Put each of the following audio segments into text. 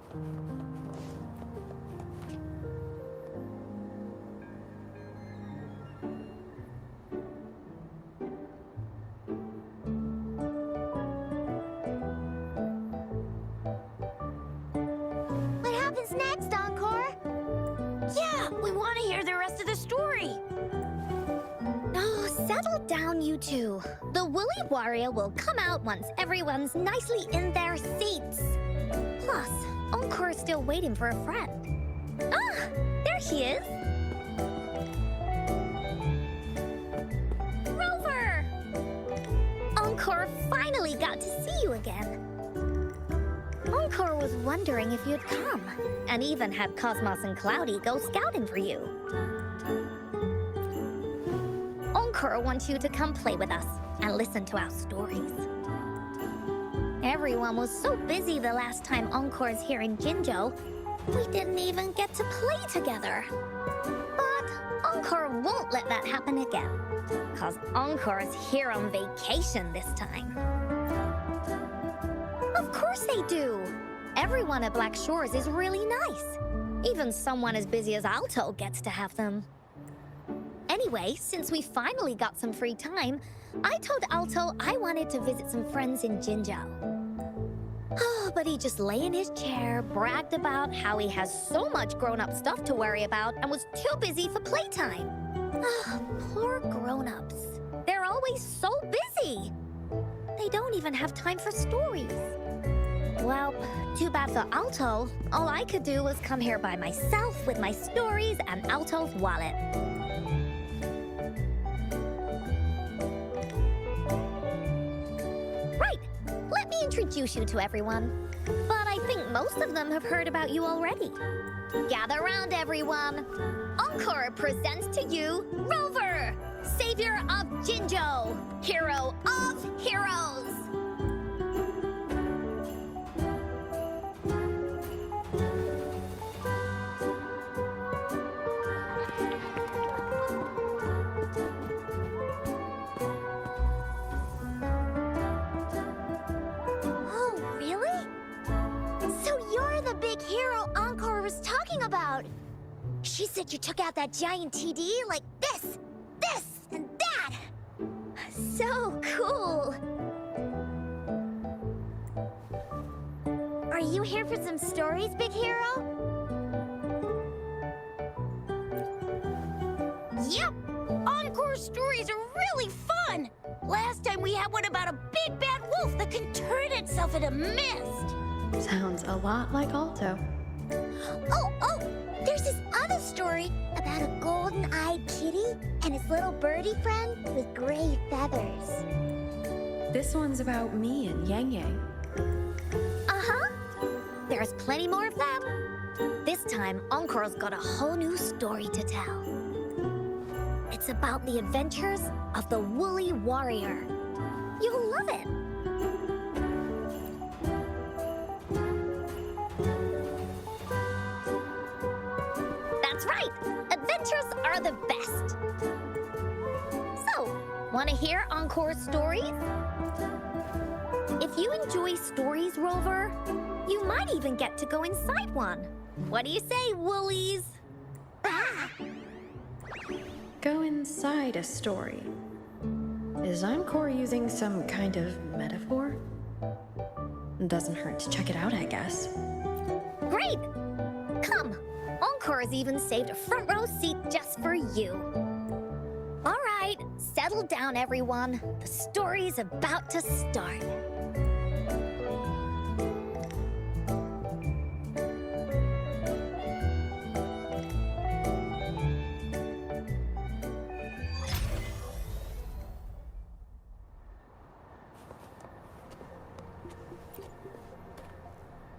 What happens next, Encore? Yeah, we want to hear the rest of the story. Oh, settle down, you two. The Woolly Warrior will come out once everyone's nicely in their seats. Plus, Encore's still waiting for a friend. Ah, there she is. Rover! Encore finally got to see you again. Encore was wondering if you'd come, and even had Cosmos and Cloudy go scouting for you. Encore wants you to come play with us and listen to our stories. Everyone was so busy the last time Encore's here in Jinzhou, we didn't even get to play together. But Encore won't let that happen again, because Encore's here on vacation this time. Of course they do! Everyone at Black Shores is really nice. Even someone as busy as Alto gets to have them. Anyway, since we finally got some free time, I told Alto I wanted to visit some friends in Jinzhou. Oh, but he just lay in his chair, bragged about how he has so much grown-up stuff to worry about, and was too busy for playtime. Ah, poor grown-ups. They're always so busy. They don't even have time for stories. Well, too bad for Alto. All I could do was come here by myself with my stories and Alto's wallet. Right, let me introduce you to everyone. But I think most of them have heard about you already. Gather round, everyone. Encore presents to you Rover, savior of Jinzhou, hero of heroes. Big hero Encore was talking about. She said you took out that giant TD like this, and that. So cool. Are you here for some stories, big hero? Yep! Encore stories are really fun! Last time we had one about a big bad wolf that can turn itself into mist. Sounds a lot like Alto. Oh, there's this other story about a golden-eyed kitty and his little birdie friend with gray feathers. This one's about me and Yang Yang. Uh-huh. There's plenty more of them. This time, Encore's got a whole new story to tell. It's about the adventures of the Woolly Warrior. You'll love it. That's right! Adventures are the best! So, want to hear Encore stories? If you enjoy stories, Rover, you might even get to go inside one. What do you say, Woolies? Ah! Go inside a story. Is Encore using some kind of metaphor? Doesn't hurt to check it out, I guess. Great! Come! Encore's even saved a front row seat just for you. All right, settle down, everyone. The story's about to start.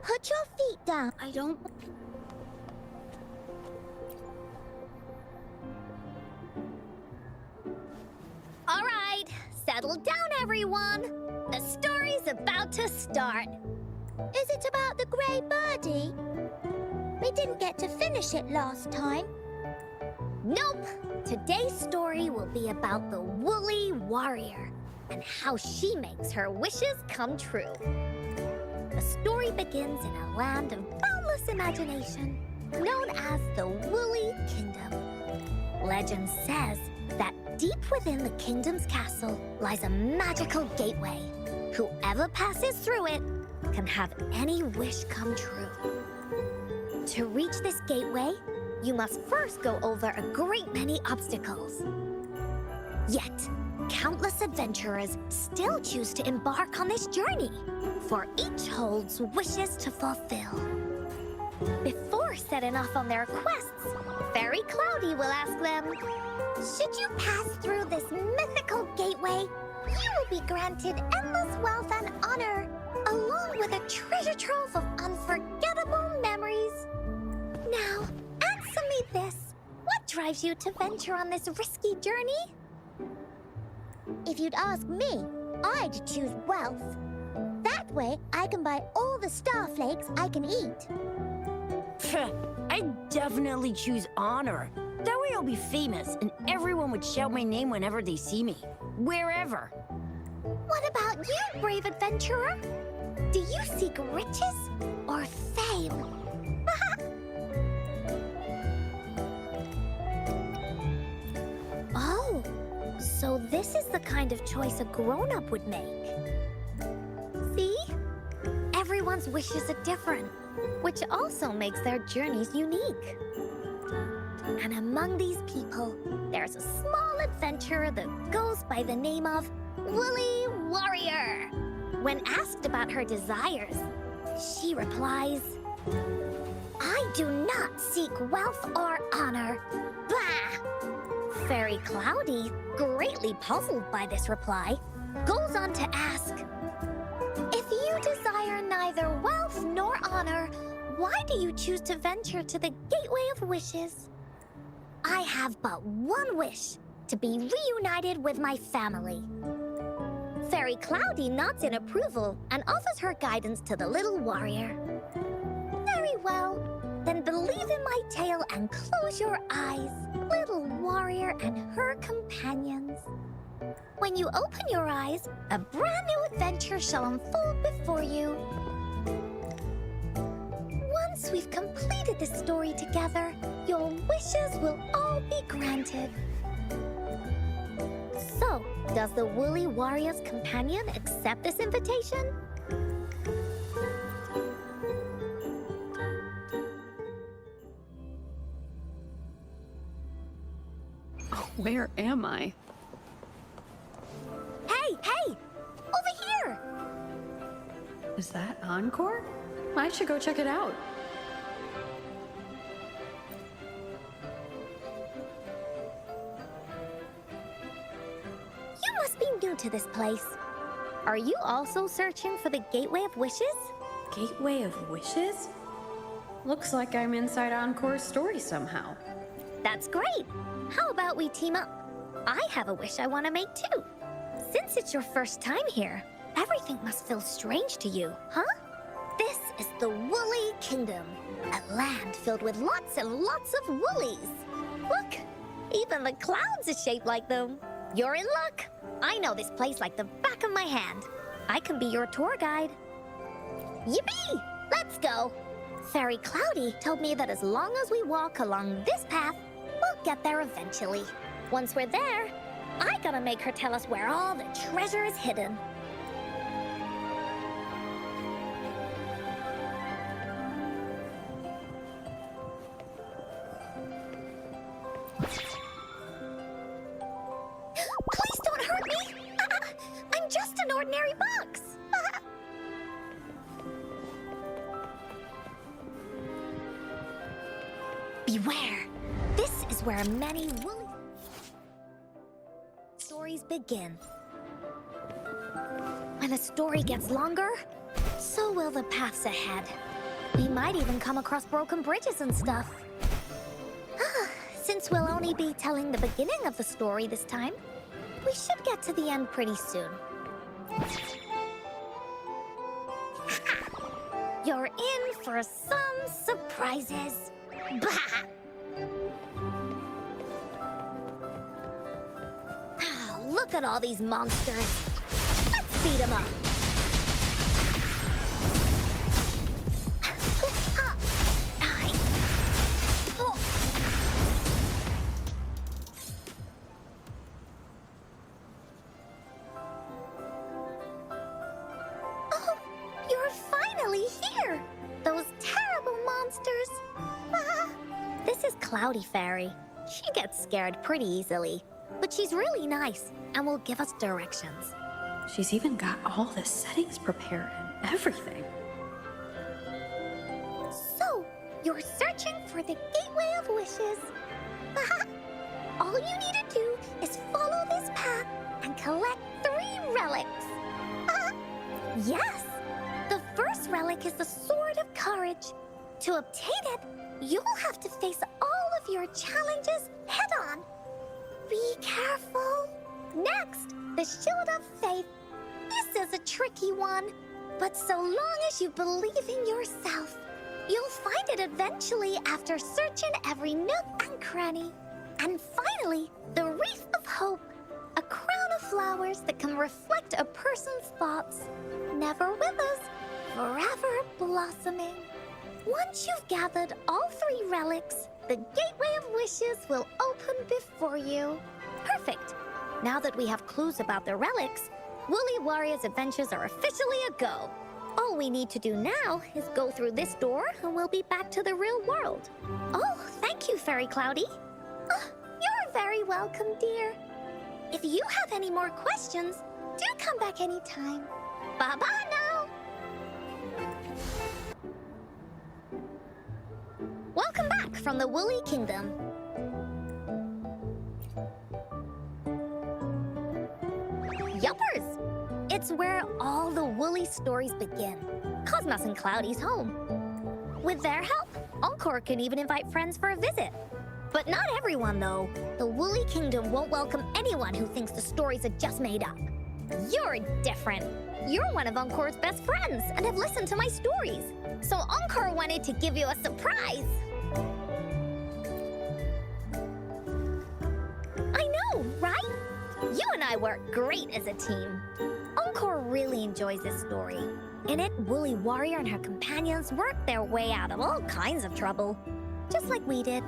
Put your feet down. I don't... All right, settle down, everyone. The story's about to start. Is it about the gray birdie? We didn't get to finish it last time. Nope. Today's story will be about the Woolly Warrior and how she makes her wishes come true. The story begins in a land of boundless boundless imagination, known as the Woolly Kingdom. Legend says that deep within the kingdom's castle lies a magical gateway. Whoever passes through it can have any wish come true. To reach this gateway, you must first go over a great many obstacles. Yet, countless adventurers still choose to embark on this journey, for each holds wishes to fulfill. Before setting off on their quests, Fairy Cloudy will ask them, should you pass through this mythical gateway, you will be granted endless wealth and honor, along with a treasure trove of unforgettable memories. Now, answer me this. What drives you to venture on this risky journey? If you'd ask me, I'd choose wealth. That way, I can buy all the starflakes I can eat. I'd definitely choose honor. That way I'll be famous, and everyone would shout my name whenever they see me. Wherever. What about you, brave adventurer? Do you seek riches or fame? Oh, so this is the kind of choice a grown-up would make. See? Everyone's wishes are different, which also makes their journeys unique. And among these people, there's a small adventurer that goes by the name of Woolly Warrior. When asked about her desires, she replies, I do not seek wealth or honor. Bah! Fairy Cloudy, greatly puzzled by this reply, goes on to ask, if you desire neither wealth nor honor, why do you choose to venture to the Gateway of Wishes? I have but one wish, to be reunited with my family. Fairy Cloudy nods in approval and offers her guidance to the little warrior. Very well, then believe in my tale and close your eyes, little warrior and her companions. When you open your eyes, a brand new adventure shall unfold before you. Once we've completed this story together, your wishes will all be granted. So, does the Woolly Warrior's companion accept this invitation? Where am I? Hey! Over here! Is that Encore? I should go check it out. You must be new to this place. Are you also searching for the Gateway of Wishes? Gateway of Wishes? Looks like I'm inside Encore Story somehow. That's great! How about we team up? I have a wish I want to make too. Since it's your first time here, everything must feel strange to you, huh? This is the Woolly Kingdom, a land filled with lots and lots of woolies. Look, even the clouds are shaped like them. You're in luck. I know this place like the back of my hand. I can be your tour guide. Yippee! Let's go. Fairy Cloudy told me that as long as we walk along this path, we'll get there eventually. Once we're there, I gotta make her tell us where all the treasure is hidden. Please don't hurt me! I'm just an ordinary box! Beware! This is where many woolly stories begin. When a story gets longer, so will the paths ahead. We might even come across broken bridges and stuff. Since we'll only be telling the beginning of the story this time, we should get to the end pretty soon. You're in for some surprises. Bah! Look at all these monsters. Let's beat them up. Cloudy Fairy. She gets scared pretty easily, but she's really nice and will give us directions. She's even got all the settings prepared and everything. So, you're searching for the Gateway of Wishes. All you need to do is follow this path and collect 3 relics. Yes! The first relic is the Sword of Courage. To obtain it, you'll have to face all of your challenges head-on. Be careful. Next, the Shield of Faith. This is a tricky one, but so long as you believe in yourself, you'll find it eventually after searching every nook and cranny. And finally, the Wreath of Hope, a crown of flowers that can reflect a person's thoughts. Never withers, forever blossoming. Once you've gathered all 3 relics, the Gateway of Wishes will open before you. Perfect. Now that we have clues about the relics, Woolly Warrior's adventures are officially a go. All we need to do now is go through this door and we'll be back to the real world. Oh, thank you, Fairy Cloudy. You're very welcome, dear. If you have any more questions, do come back anytime. Bye-bye now. Welcome back from the Woolly Kingdom. Yuppers! It's where all the Woolly stories begin. Cosmos and Cloudy's home. With their help, Encore can even invite friends for a visit. But not everyone, though. The Woolly Kingdom won't welcome anyone who thinks the stories are just made up. You're different. You're one of Encore's best friends and have listened to my stories. So Encore wanted to give you a surprise. I know, right? You and I work great as a team. Encore really enjoys this story. In it, Woolly Warrior and her companions work their way out of all kinds of trouble. Just like we did.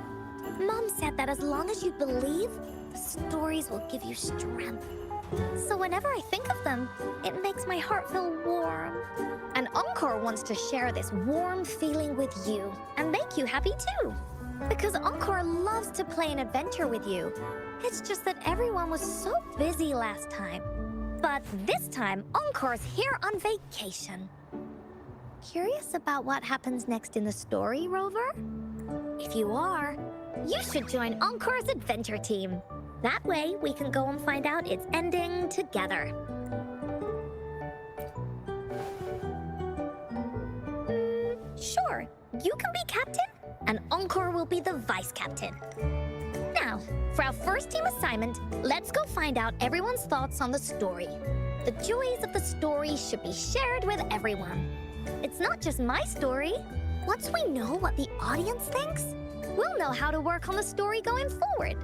Mom said that as long as you believe, the stories will give you strength. So whenever I think of them, it makes my heart feel warm. And Encore wants to share this warm feeling with you and make you happy too. Because Encore loves to play an adventure with you. It's just that everyone was so busy last time. But this time, Encore's here on vacation. Curious about what happens next in the story, Rover? If you are, you should join Encore's adventure team. That way, we can go and find out its ending together. Sure, you can be captain, and Encore will be the vice captain. Now, for our first team assignment, let's go find out everyone's thoughts on the story. The joys of the story should be shared with everyone. It's not just my story. Once we know what the audience thinks, we'll know how to work on the story going forward.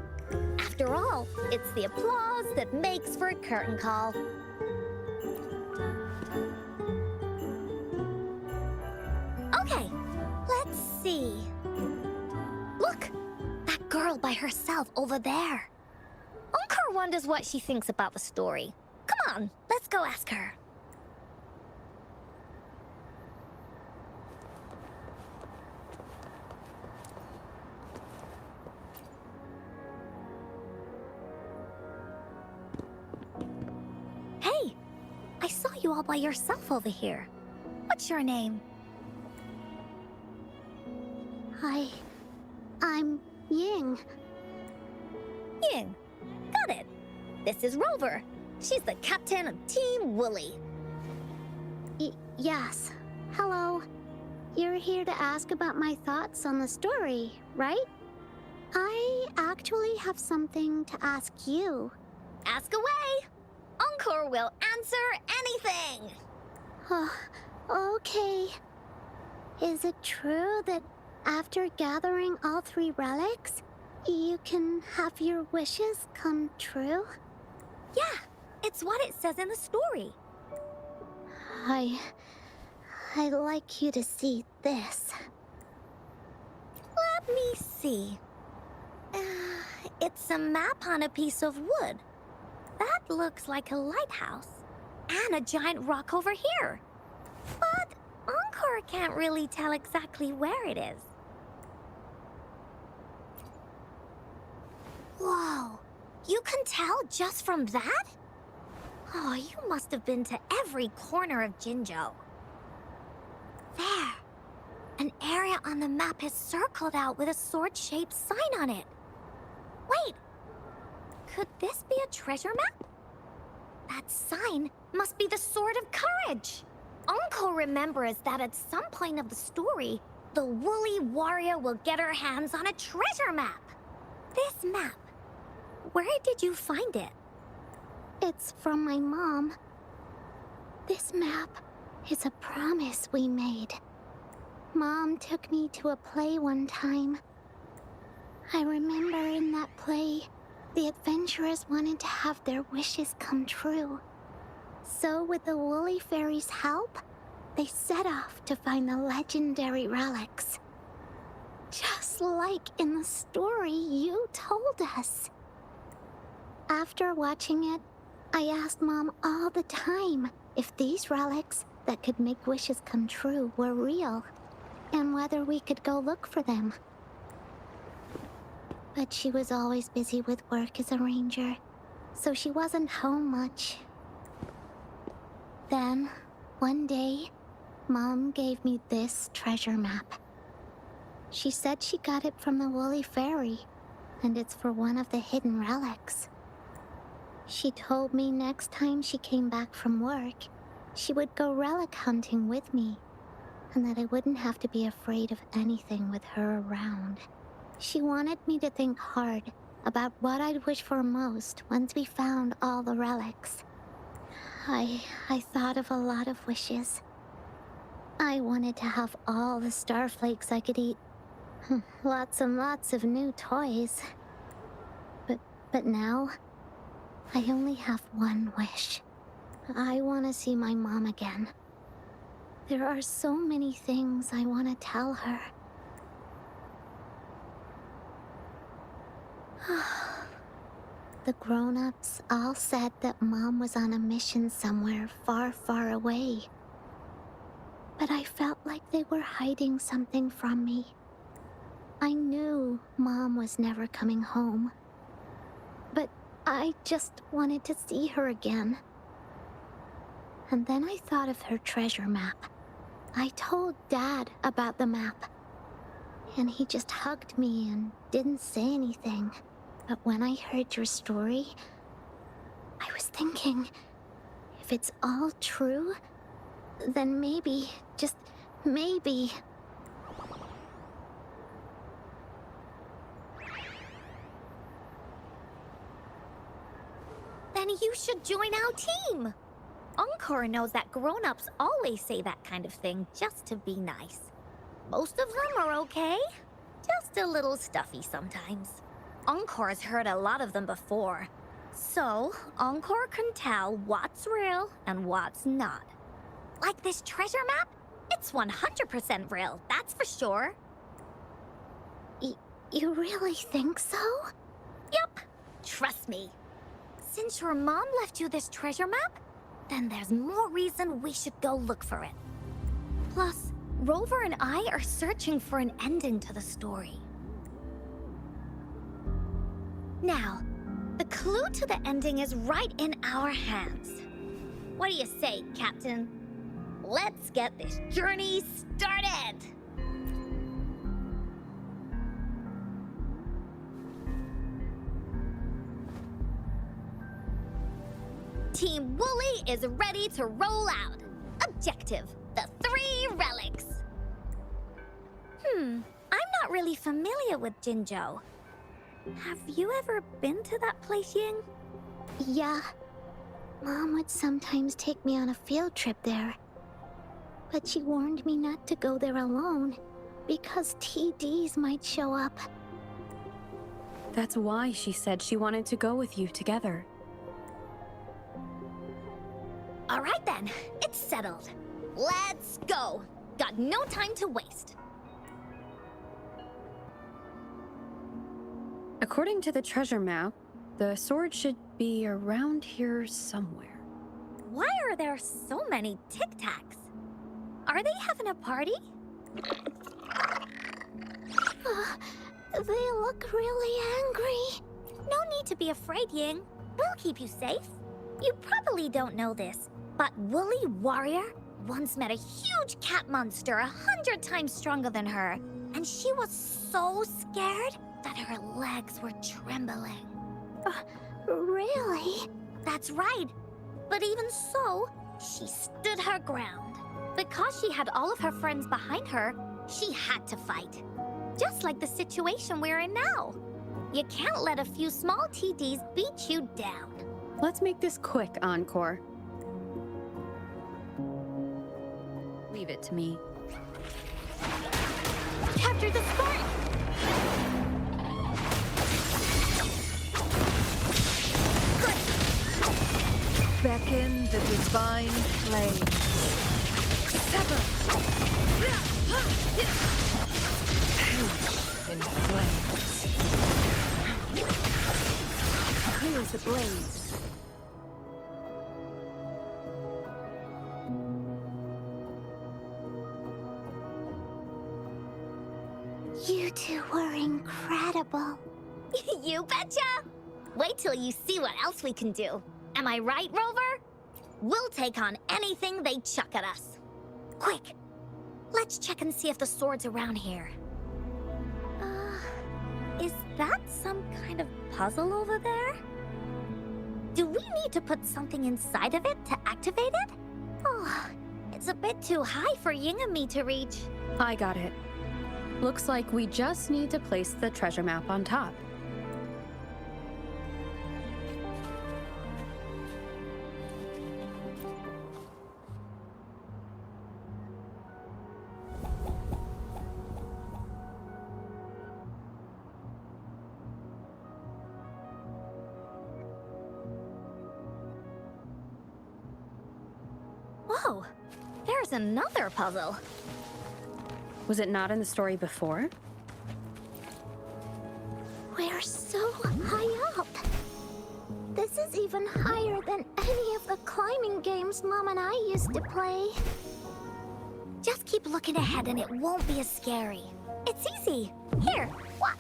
After all, it's the applause that makes for a curtain call. Okay, let's see. Look, that girl by herself over there. Encore wonders what she thinks about the story. Come on, let's go ask her. Hey, I saw you all by yourself over here. What's your name? I'm Ying. Ying. Got it. This is Rover. She's the captain of Team Woolly. Yes. Hello. You're here to ask about my thoughts on the story, right? I actually have something to ask you. Ask away. Encore will answer anything. Okay. Is it true that after gathering all 3 relics, you can have your wishes come true? Yeah, it's what it says in the story. I'd like you to see this. Let me see. It's a map on a piece of wood. That looks like a lighthouse. And a giant rock over here. But Encore can't really tell exactly where it is. Whoa, you can tell just from that? Oh, you must have been to every corner of Jinzhou. There, an area on the map is circled out with a sword-shaped sign on it. Wait, could this be a treasure map? That sign must be the Sword of Courage. Encore remembers that at some point of the story, the woolly warrior will get her hands on a treasure map. This map, where did you find it? It's from my mom. This map is a promise we made. Mom took me to a play one time. I remember in that play, the adventurers wanted to have their wishes come true. So with the Woolly Fairy's help, they set off to find the legendary relics. Just like in the story you told us. After watching it, I asked Mom all the time if these relics that could make wishes come true were real, and whether we could go look for them. But she was always busy with work as a ranger, so she wasn't home much. Then, one day, Mom gave me this treasure map. She said she got it from the Woolly Fairy, and it's for one of the hidden relics. She told me next time she came back from work, she would go relic hunting with me, and that I wouldn't have to be afraid of anything with her around. She wanted me to think hard about what I'd wish for most once we found all the relics. I thought of a lot of wishes. I wanted to have all the starflakes I could eat. Lots and lots of new toys. But now, I only have one wish. I want to see my mom again. There are so many things I want to tell her. The grown-ups all said that Mom was on a mission somewhere far, far away. But I felt like they were hiding something from me. I knew Mom was never coming home. But I just wanted to see her again. And then I thought of her treasure map. I told Dad about the map. And he just hugged me and didn't say anything. But when I heard your story, I was thinking, if it's all true, then maybe, just maybe... Then you should join our team. Encore knows that grown-ups always say that kind of thing just to be nice. Most of them are okay, just a little stuffy sometimes. Encore's heard a lot of them before, so Encore can tell what's real and what's not. Like this treasure map, it's 100% real, that's for sure. You really think so? Yup, trust me. Since your mom left you this treasure map, then there's more reason we should go look for it. Plus, Rover and I are searching for an ending to the story. Now, the clue to the ending is right in our hands. What do you say, Captain? Let's get this journey started! Team Woolly is ready to roll out. Objective, the 3 relics. I'm not really familiar with Jinzhou. Have you ever been to that place, Ying? Yeah. Mom would sometimes take me on a field trip there. But she warned me not to go there alone, because TDs might show up. That's why she said she wanted to go with you together. All right then, it's settled. Let's go. Got no time to waste. According to the treasure map, the sword should be around here somewhere. Why are there so many Tic Tacs? Are they having a party? They look really angry. No need to be afraid, Ying. We'll keep you safe. You probably don't know this, but Woolly Warrior once met a huge cat monster 100 times stronger than her. And she was so scared that her legs were trembling. Really? That's right. But even so, she stood her ground. Because she had all of her friends behind her, she had to fight. Just like the situation we're in now. You can't let a few small TDs beat you down. Let's make this quick, Encore. Leave it to me. Capture the spark! Beckon the divine flame. Sever! In flames. Here's the blaze. You two were incredible. You betcha! Wait till you see what else we can do. Am I right, Rover? We'll take on anything they chuck at us. Quick! Let's check and see if the sword's around here. Is that some kind of puzzle over there? Do we need to put something inside of it to activate it? Oh, it's a bit too high for Ying and me to reach. I got it. Looks like we just need to place the treasure map on top. Whoa, there's another puzzle. Was it not in the story before? We're so high up. This is even higher than any of the climbing games Mom and I used to play. Just keep looking ahead and it won't be as scary. It's easy. Here, watch.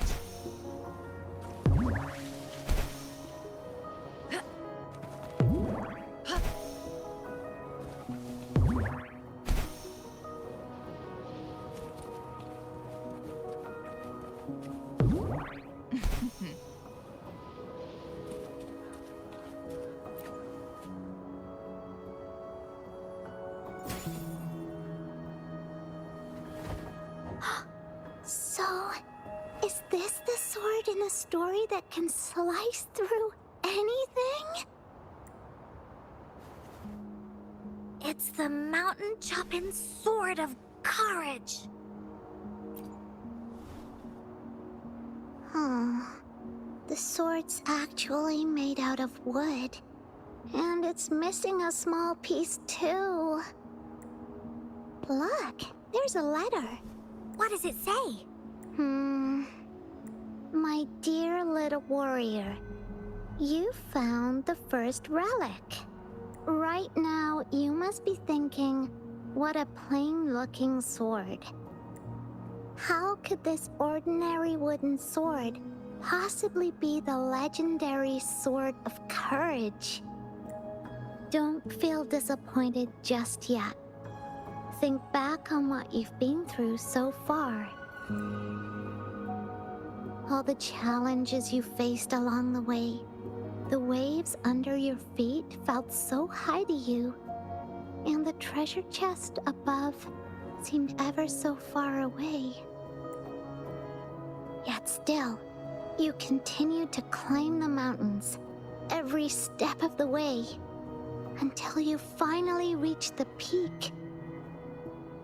So, is this the sword in a story that can slice through anything? It's the mountain chopping sword of courage. Huh. The sword's actually made out of wood. And it's missing a small piece too. Look, there's a letter. What does it say? My dear little warrior, you found the first relic. Right now, you must be thinking, what a plain-looking sword. How could this ordinary wooden sword possibly be the legendary sword of courage? Don't feel disappointed just yet. Think back on what you've been through so far. All the challenges you faced along the way. The waves under your feet felt so high to you, and the treasure chest above seemed ever so far away. Yet still, you continued to climb the mountains, every step of the way, until you finally reached the peak.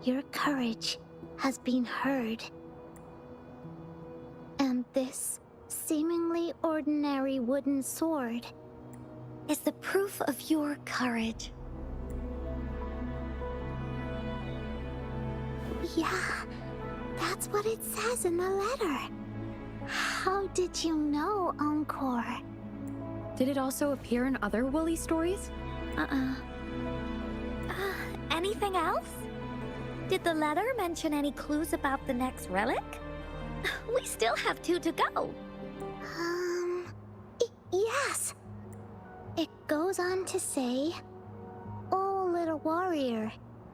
Your courage has been heard. And this seemingly ordinary wooden sword Is the proof of your courage. Yeah, that's what it says in the letter. How did you know, Encore? Did it also appear in other Woolly stories? Anything else? Did the letter mention any clues about the next relic? We still have 2 to go. Yes. It goes on to say, "Oh, little warrior,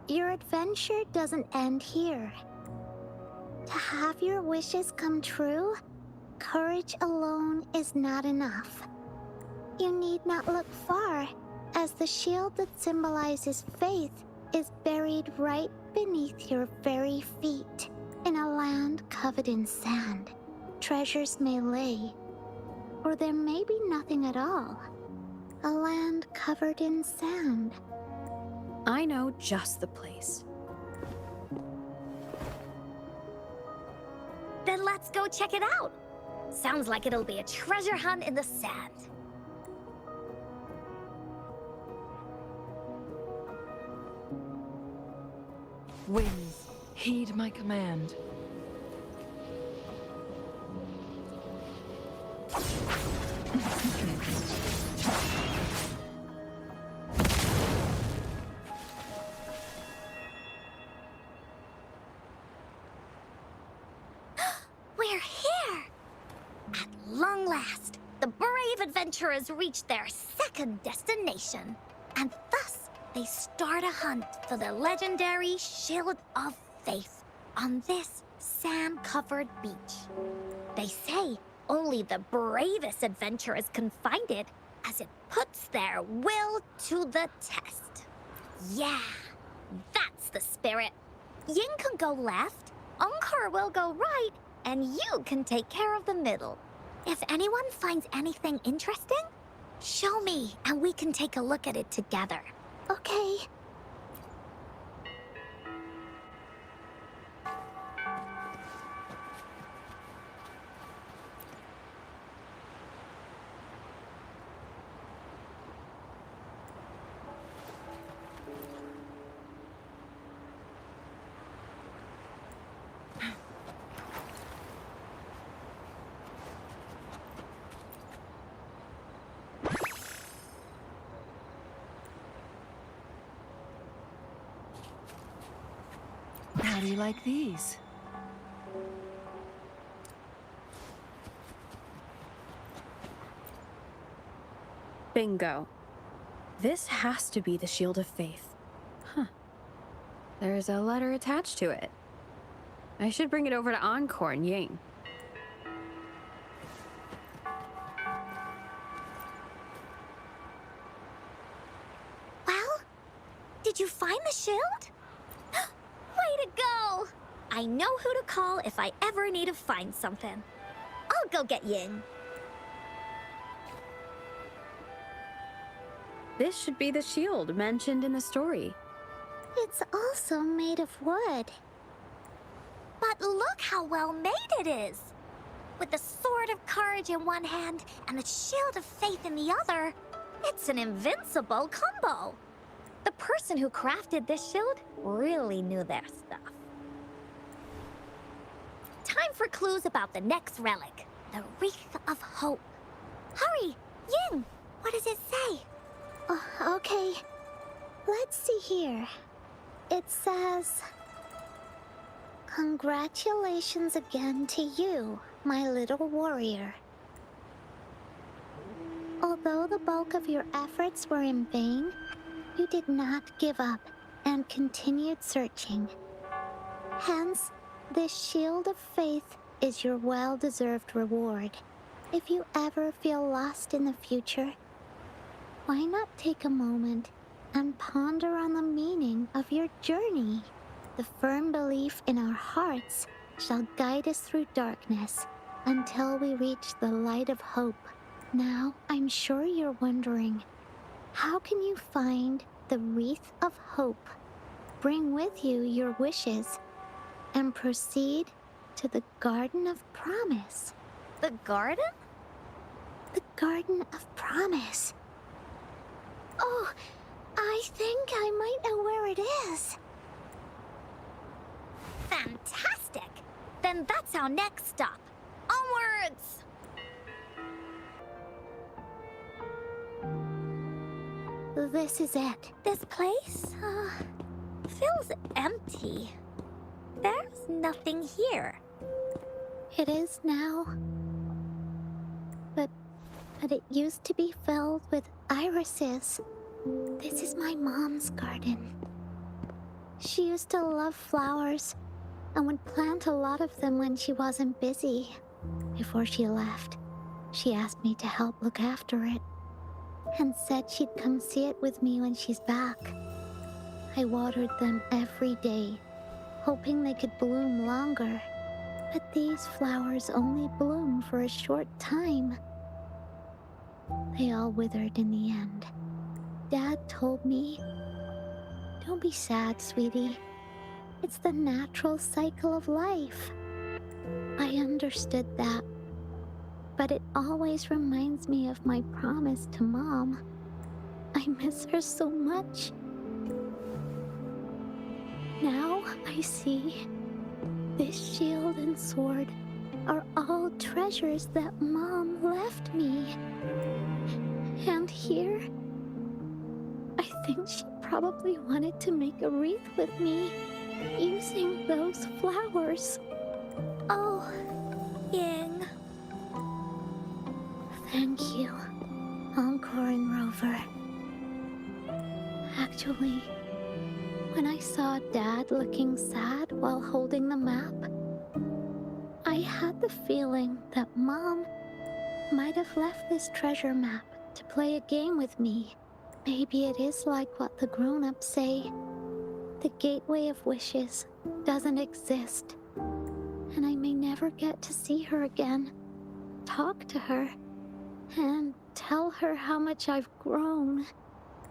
your adventure doesn't end here. To have your wishes come true, courage alone is not enough. You need not look far, as the shield that symbolizes faith is buried right beneath your very feet, in a land covered in sand. Treasures may lay, or there may be nothing at all. A land covered in sand." I know just the place. Then let's go check it out. Sounds like it'll be a treasure hunt in the sand. Winds, heed my command. We're here! At long last, the brave adventurers reach their second destination. And thus, they start a hunt for the legendary Shield of Faith on this sand-covered beach. They say only the bravest adventurers can find it, as it puts their will to the test. Yeah, that's the spirit. Yin can go left, Encore will go right, and you can take care of the middle. If anyone finds anything interesting, show me and we can take a look at it together. Okay. How do you like these? Bingo. This has to be the Shield of Faith. Huh. There's a letter attached to it. I should bring it over to Encore and Ying. Well, did you find the shield? Way to go! I know who to call if I ever need to find something. I'll go get Ying. This should be the shield mentioned in the story. It's also made of wood. But look how well made it is! With the sword of courage in one hand and the shield of faith in the other, it's an invincible combo. The person who crafted this shield really knew their stuff. Time for clues about the next relic, the Wreath of Hope. Hurry, Ying, what does it say? Oh, okay. Let's see here. It says, "Congratulations again to you, my little warrior. Although the bulk of your efforts were in vain, you did not give up and continued searching. Hence, this shield of faith is your well-deserved reward. If you ever feel lost in the future, why not take a moment and ponder on the meaning of your journey? The firm belief in our hearts shall guide us through darkness until we reach the light of hope." Now, I'm sure you're wondering, how can you find the Wreath of Hope, bring with you your wishes, and proceed to the Garden of Promise? The garden? The Garden of Promise. Oh, I think I might know where it is. Fantastic! Then that's our next stop. Onwards! This is it. This place, feels empty. There's nothing here. It is now. But but it used to be filled with irises. This is my mom's garden. She used to love flowers and would plant a lot of them when she wasn't busy. Before she left, she asked me to help look after it and said she'd come see it with me when she's back. I watered them every day, hoping they could bloom longer. But these flowers only bloom for a short time. They all withered in the end. Dad told me, "Don't be sad, sweetie. It's the natural cycle of life." I understood that, but it always reminds me of my promise to Mom. I miss her so much. Now I see this shield and sword are all treasures that Mom left me. And here, I think she probably wanted to make a wreath with me using those flowers. Oh, Ying. Thank you, Encore and Rover. Actually, when I saw Dad looking sad while holding the map, I had the feeling that Mom might have left this treasure map to play a game with me. Maybe it is like what the grown-ups say. The Gateway of Wishes doesn't exist, and I may never get to see her again, talk to her, and tell her how much I've grown.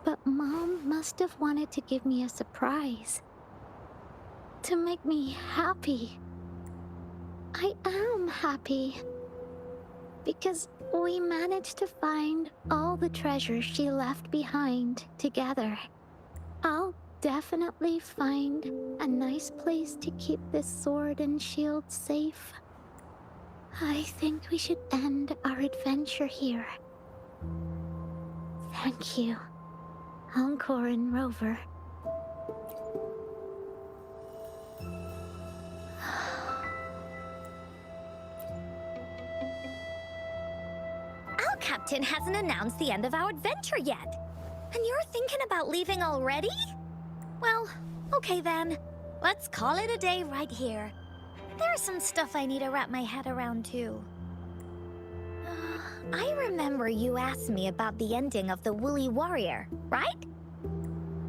But Mom must have wanted to give me a surprise. To make me happy. I am happy. Because we managed to find all the treasures she left behind together. I'll definitely find a nice place to keep this sword and shield safe. I think we should end our adventure here. Thank you, Encore and Rover. Our captain hasn't announced the end of our adventure yet. And you're thinking about leaving already? Well, okay then. Let's call it a day right here. There's some stuff I need to wrap my head around too. I remember you asked me about the ending of the Woolly Warrior, right?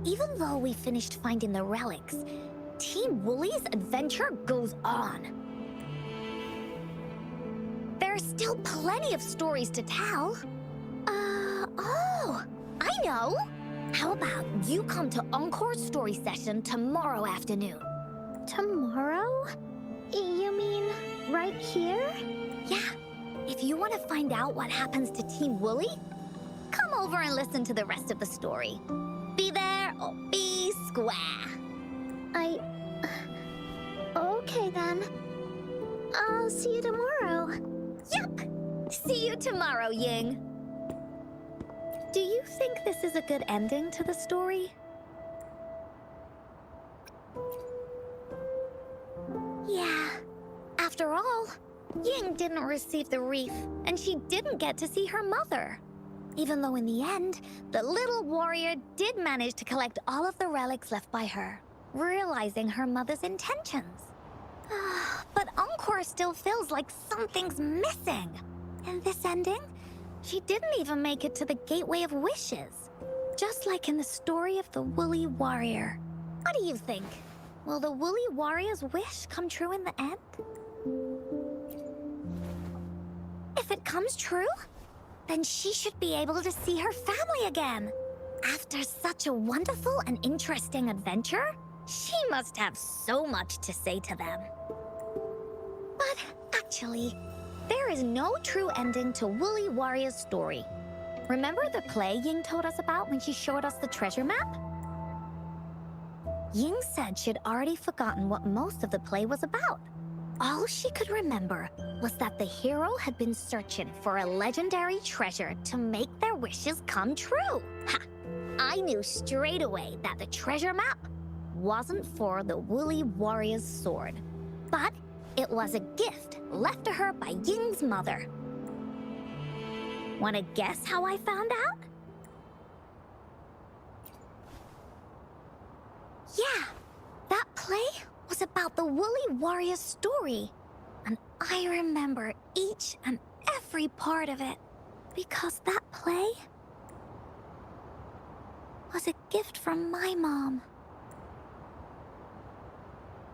Even though we finished finding the relics, Team Woolly's adventure goes on. There's still plenty of stories to tell. Oh, I know! How about you come to Encore Story session tomorrow afternoon? Tomorrow? You mean right here? Yeah, if you want to find out what happens to Team Woolly, come over and listen to the rest of the story. Be there or be square. Okay then. I'll see you tomorrow. Yup! See you tomorrow, Ying. Do you think this is a good ending to the story? Yeah. After all, Ying didn't receive the wreath, and she didn't get to see her mother. Even though in the end, the little warrior did manage to collect all of the relics left by her, realizing her mother's intentions. But Encore still feels like something's missing. In this ending, she didn't even make it to the Gateway of Wishes. Just like in the story of the Woolly Warrior. What do you think? Will the Woolly Warrior's wish come true in the end? If it comes true, then she should be able to see her family again. After such a wonderful and interesting adventure, she must have so much to say to them. But actually, there is no true ending to Woolly Warrior's story. Remember the play Ying told us about when she showed us the treasure map? Ying said she'd already forgotten what most of the play was about. All she could remember was that the hero had been searching for a legendary treasure to make their wishes come true. Ha! I knew straight away that the treasure map wasn't for the Woolly Warrior's sword, but it was a gift left to her by Ying's mother. Want to guess how I found out? Yeah, that play was about the Woolly Warrior's story. And I remember each and every part of it because that play was a gift from my mom.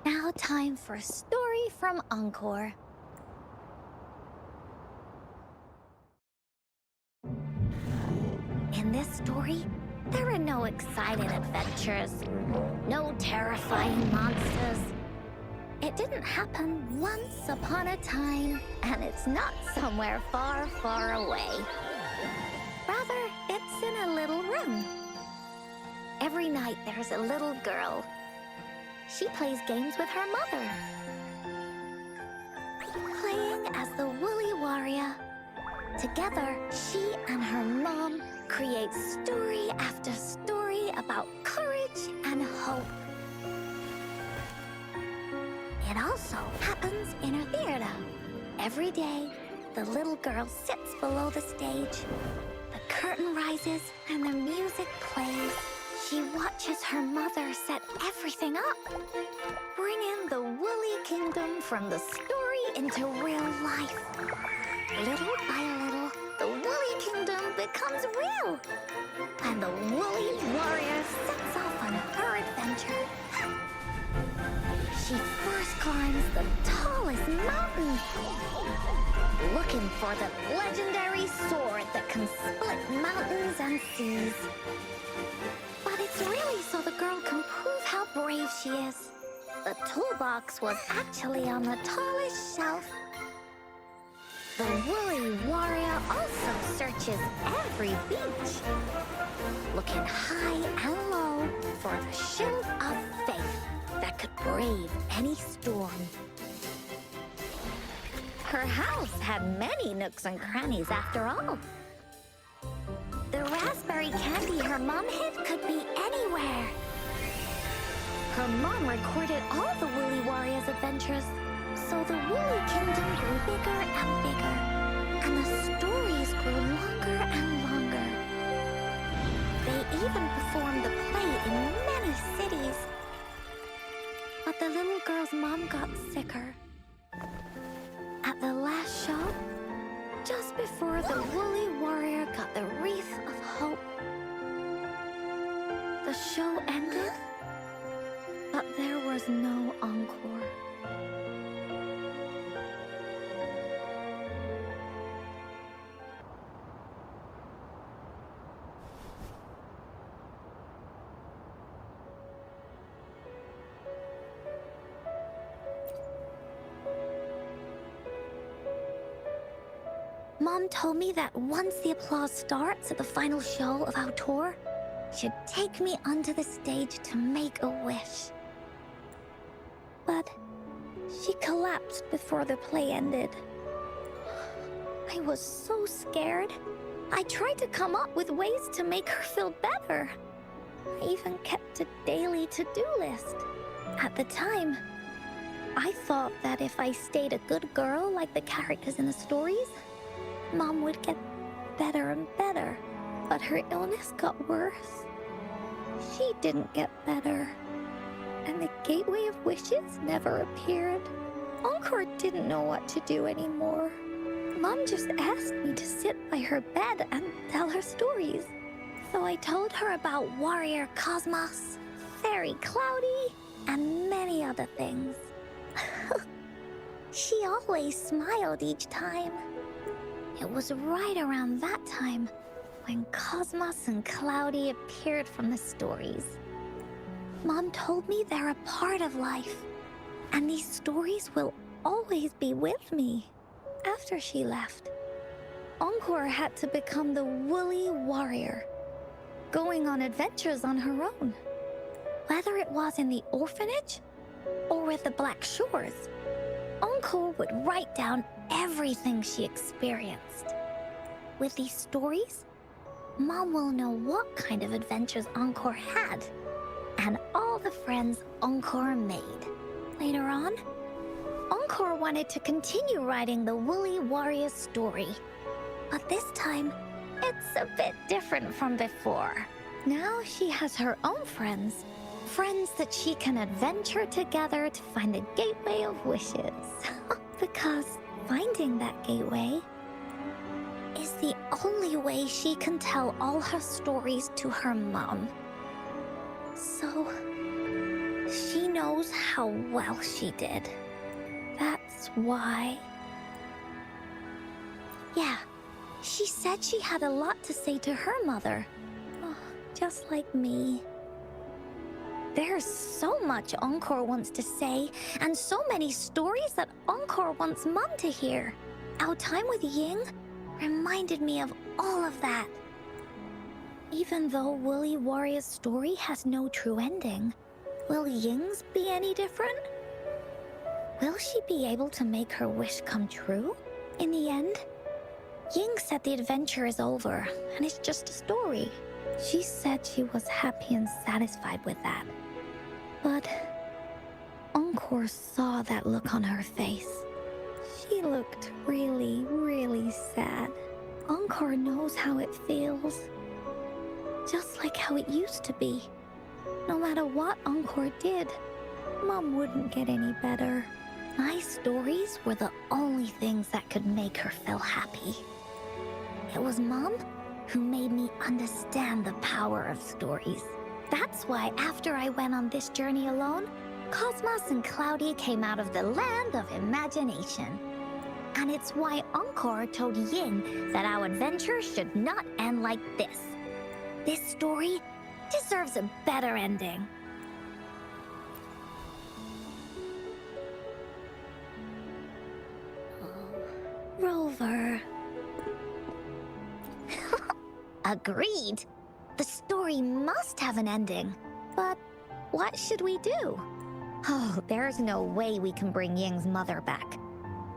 Now time for a story from Encore. In this story, there are no exciting adventures, no terrifying monsters. It didn't happen once upon a time, and it's not somewhere far, far away. Rather, it's in a little room. Every night there's a little girl. She plays games with her mother, playing as the Woolly Warrior. Together, she and her mom create story after story about courage and hope. It also happens in her theater. Every day, the little girl sits below the stage. The curtain rises and the music plays. She watches her mother set everything up, bringing the Woolly Kingdom from the story into real life. Little by little, the Woolly Kingdom becomes real, and the Woolly Warrior sets off on her adventure. She first climbs the tallest mountain, looking for the legendary sword that can split mountains and seas. But it's really so the girl can prove how brave she is. The toolbox was actually on the tallest shelf. The Woolly Warrior also searches every beach, looking high and low for the shield of faith that could brave any storm. Her house had many nooks and crannies after all. The raspberry candy her mom hid could be anywhere. Her mom recorded all the Woolly Warrior's adventures, so the Woolly Kingdom grew bigger and bigger, and the stories grew longer and longer. They even performed the play in many cities. But the little girl's mom got sicker. At the last show, just before the Woolly Warrior got the wreath of hope, the show ended, but there was no encore. Mom told me that once the applause starts at the final show of our tour, she'd take me onto the stage to make a wish. But she collapsed before the play ended. I was so scared. I tried to come up with ways to make her feel better. I even kept a daily to-do list. At the time, I thought that if I stayed a good girl like the characters in the stories, Mom would get better and better, but her illness got worse. She didn't get better, and the Gateway of Wishes never appeared. Encore didn't know what to do anymore. Mom just asked me to sit by her bed and tell her stories. So I told her about Warrior Cosmos, Fairy Cloudy, and many other things. She always smiled each time. It was right around that time when Cosmos and Cloudy appeared from the stories. Mom told me they're a part of life, and these stories will always be with me. After she left, Encore had to become the Woolly Warrior, going on adventures on her own. Whether it was in the orphanage or with the Black Shores, Encore would write down everything she experienced. With these stories, Mom will know what kind of adventures Encore had and all the friends Encore made. Later on, Encore wanted to continue writing the Woolly Warrior story. But this time, it's a bit different from before. Now she has her own friends. Friends that she can adventure together to find the Gateway of Wishes. Because finding that gateway is the only way she can tell all her stories to her mom. So, she knows how well she did. That's why. Yeah, she said she had a lot to say to her mother. Oh, just like me. There's so much Encore wants to say, and so many stories that Encore wants Mom to hear. Our time with Ying reminded me of all of that. Even though Woolly Warrior's story has no true ending, will Ying's be any different? Will she be able to make her wish come true in the end? Ying said the adventure is over, and it's just a story. She said she was happy and satisfied with that. But Encore saw that look on her face. She looked really, really sad. Encore knows how it feels. Just like how it used to be. No matter what Encore did, Mom wouldn't get any better. My stories were the only things that could make her feel happy. It was Mom who made me understand the power of stories. That's why after I went on this journey alone, Cosmos and Cloudy came out of the land of imagination. And it's why Encore told Ying that our adventure should not end like this. This story deserves a better ending. Oh, Rover. Agreed. The story must have an ending. But what should we do? Oh, there's no way we can bring Ying's mother back.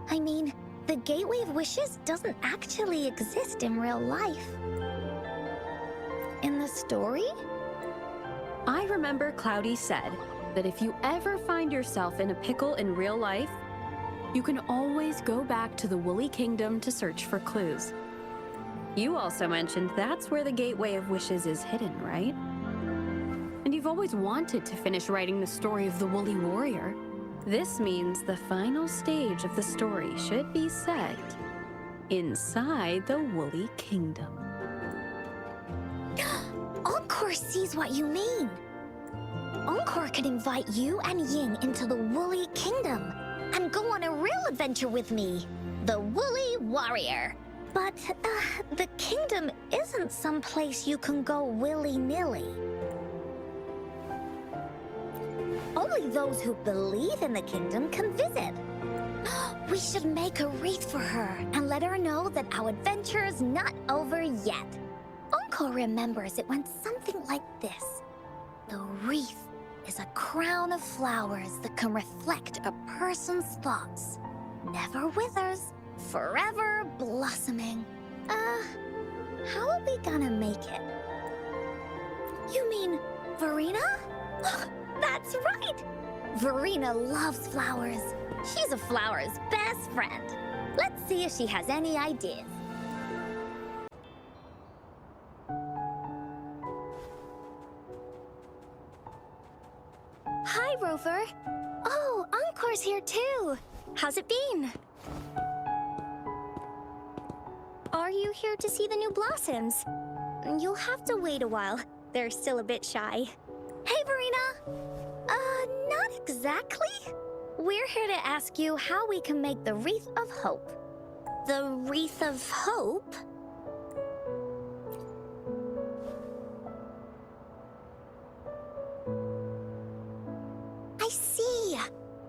I mean, the Gateway of Wishes doesn't actually exist in real life. In the story? I remember Cloudy said that if you ever find yourself in a pickle in real life, you can always go back to the Woolly Kingdom to search for clues. You also mentioned that's where the Gateway of Wishes is hidden, right? And you've always wanted to finish writing the story of the Woolly Warrior. This means the final stage of the story should be set inside the Woolly Kingdom. Encore sees what you mean. Encore could invite you and Ying into the Woolly Kingdom and go on a real adventure with me, the Woolly Warrior. But the kingdom isn't some place you can go willy-nilly. Only those who believe in the kingdom can visit. We should make a wreath for her and let her know that our adventure is not over yet. Encore remembers it went something like this. The wreath is a crown of flowers that can reflect a person's thoughts. Never withers, forever blossoming. How are we gonna make it? You mean Verena? That's right! Verena loves flowers. She's a flower's best friend. Let's see if she has any ideas. Hi, Rover. Oh, Encore's here too. How's it been? Are you here to see the new blossoms? You'll have to wait a while. They're still a bit shy. Hey, Verena! Not exactly. We're here to ask you how we can make the Wreath of Hope. The Wreath of Hope? I see.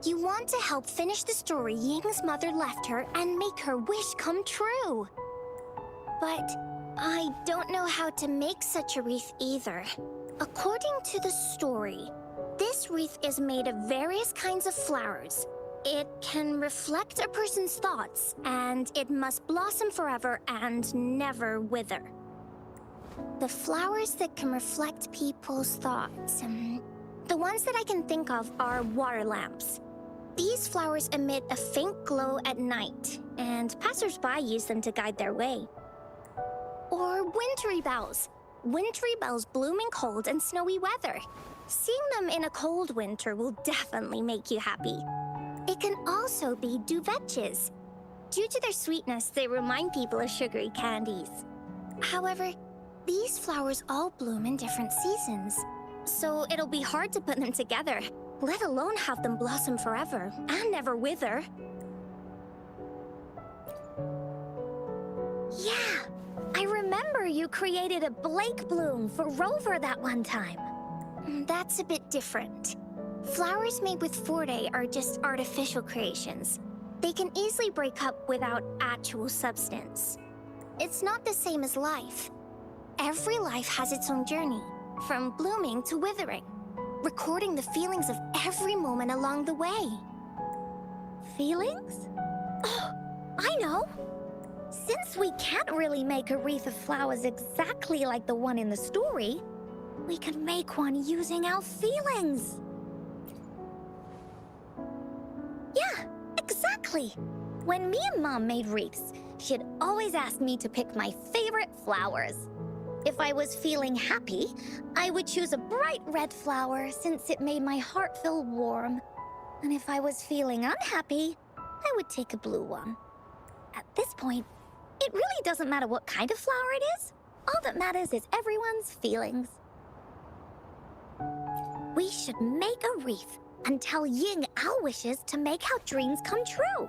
You want to help finish the story Ying's mother left her and make her wish come true. But I don't know how to make such a wreath either. According to the story, this wreath is made of various kinds of flowers. It can reflect a person's thoughts, and it must blossom forever and never wither. The flowers that can reflect people's thoughts, the ones that I can think of are water lamps. These flowers emit a faint glow at night, and passers-by use them to guide their way. Or wintry bells. Wintry bells bloom in cold and snowy weather. Seeing them in a cold winter will definitely make you happy. It can also be duvetches. Due to their sweetness, they remind people of sugary candies. However, these flowers all bloom in different seasons, so it'll be hard to put them together, let alone have them blossom forever and never wither. Yeah, I remember you created a Blake bloom for Rover that one time. That's a bit different. Flowers made with Forte are just artificial creations. They can easily break up without actual substance. It's not the same as life. Every life has its own journey, from blooming to withering, recording the feelings of every moment along the way. Feelings? Oh, I know! Since we can't really make a wreath of flowers exactly like the one in the story, we can make one using our feelings. Yeah, exactly. When me and Mom made wreaths, she'd always ask me to pick my favorite flowers. If I was feeling happy, I would choose a bright red flower since it made my heart feel warm. And if I was feeling unhappy, I would take a blue one. At this point, it really doesn't matter what kind of flower it is. All that matters is everyone's feelings. We should make a wreath and tell Ying our wishes to make our dreams come true.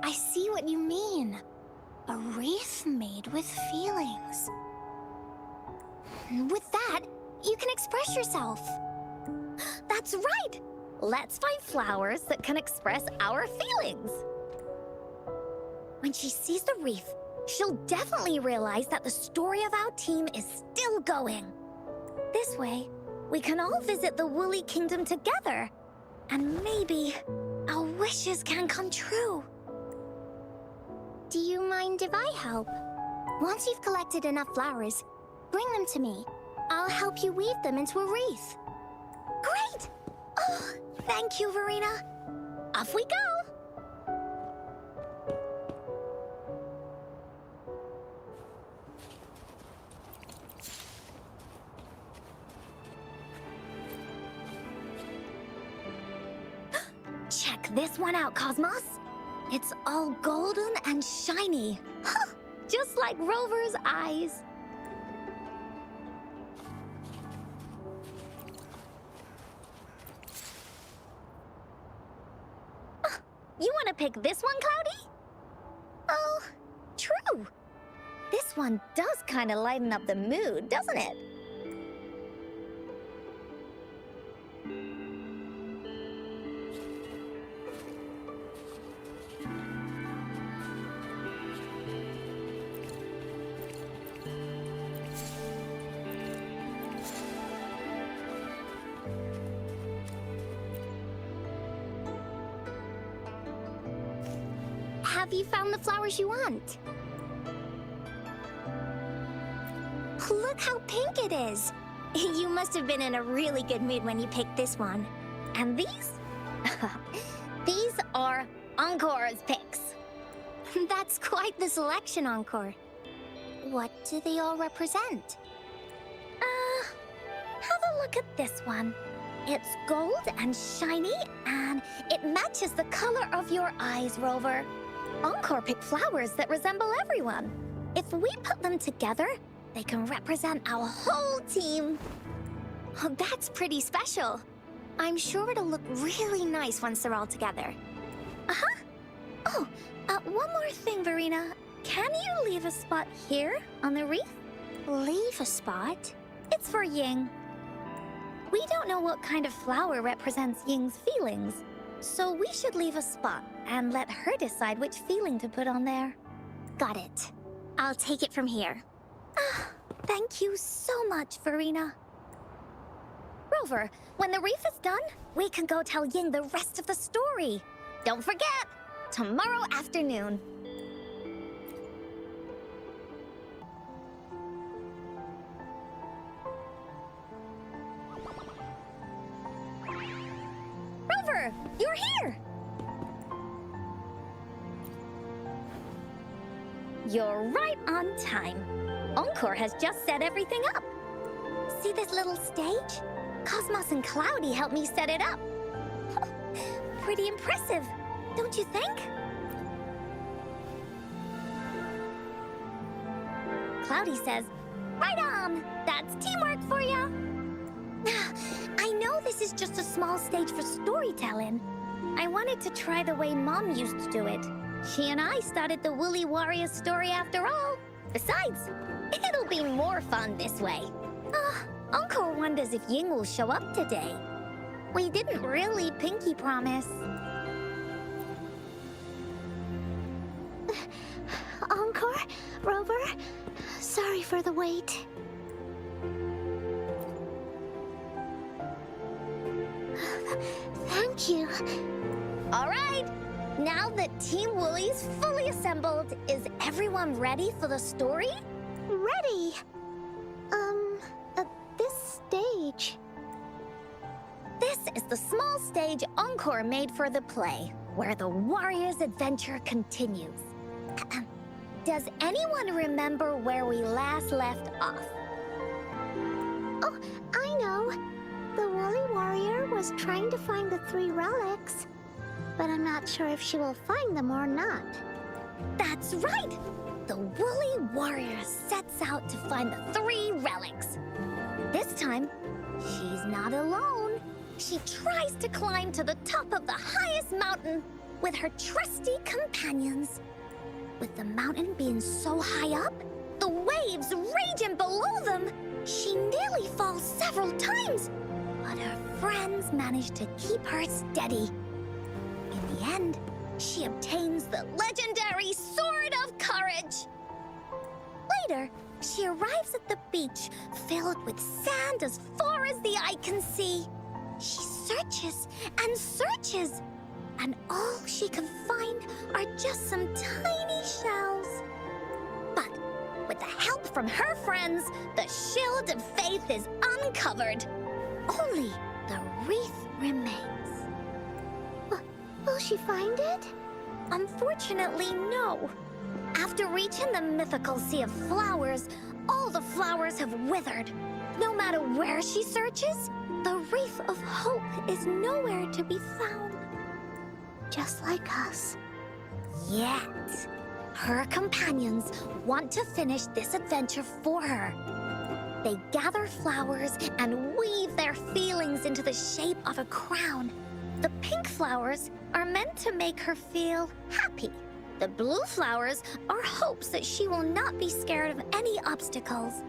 I see what you mean. A wreath made with feelings. With that, you can express yourself. That's right! Let's find flowers that can express our feelings. When she sees the wreath, she'll definitely realize that the story of our team is still going. This way, we can all visit the Woolly Kingdom together, and maybe our wishes can come true. Do you mind if I help? Once you've collected enough flowers, bring them to me. I'll help you weave them into a wreath. Great! Oh, thank you, Verena. Off we go! Check this one out, Cosmos. It's all golden and shiny. Huh, just like Rover's eyes. You want to pick this one, Cloudy? Oh, true. This one does kind of lighten up the mood, doesn't it? Have you found the flowers you want? Look how pink it is! You must have been in a really good mood when you picked this one. And these? These are Encore's picks. That's quite the selection, Encore. What do they all represent? Have a look at this one. It's gold and shiny, and it matches the color of your eyes, Rover. Encore picked flowers that resemble everyone. If we put them together, they can represent our whole team. Oh, that's pretty special. I'm sure it'll look really nice once they're all together. Uh-huh. Oh, one more thing, Verena. Can you leave a spot here on the wreath? Leave a spot? It's for Ying. We don't know what kind of flower represents Ying's feelings, so we should leave a spot and let her decide which feeling to put on there. Got it. I'll take it from here. Thank you so much, Verena. Rover, when the wreath is done, we can go tell Ying the rest of the story. Don't forget, tomorrow afternoon. Rover, you're here! You're right on time. Encore has just set everything up. See this little stage? Cosmos and Cloudy helped me set it up. Pretty impressive, don't you think? Cloudy says, "Right on! That's teamwork for ya!" I know this is just a small stage for storytelling. I wanted to try the way Mom used to do it. She and I started the Woolly Warriors story after all. Besides, it'll be more fun this way. Encore wonders if Ying will show up today. We didn't really pinky promise. Encore? Rover? Sorry for the wait. Thank you. All right, now that Team Woolly's fully assembled, is everyone ready for the story? Ready. This stage. This is the small stage Encore made for the play, where the warrior's adventure continues. Does anyone remember where we last left off? Oh, I know. The Woolly Warrior was trying to find the 3 relics, but I'm not sure if she will find them or not. That's right! The Woolly Warrior sets out to find the 3 relics. This time, she's not alone. She tries to climb to the top of the highest mountain with her trusty companions. With the mountain being so high up, the waves raging below them, she nearly falls several times. But her friends manage to keep her steady. In the end, she obtains the legendary Sword of Courage. Later, she arrives at the beach filled with sand as far as the eye can see. She searches and searches, and all she can find are just some tiny shells. But with the help from her friends, the Shield of Faith is uncovered. Only the wreath remains. Will she find it? Unfortunately, no. After reaching the mythical Sea of Flowers, all the flowers have withered. No matter where she searches, the Wreath of Hope is nowhere to be found. Just like us. Yet, her companions want to finish this adventure for her. They gather flowers and weave their feelings into the shape of a crown. The pink flowers are meant to make her feel happy. The blue flowers are hopes that she will not be scared of any obstacles.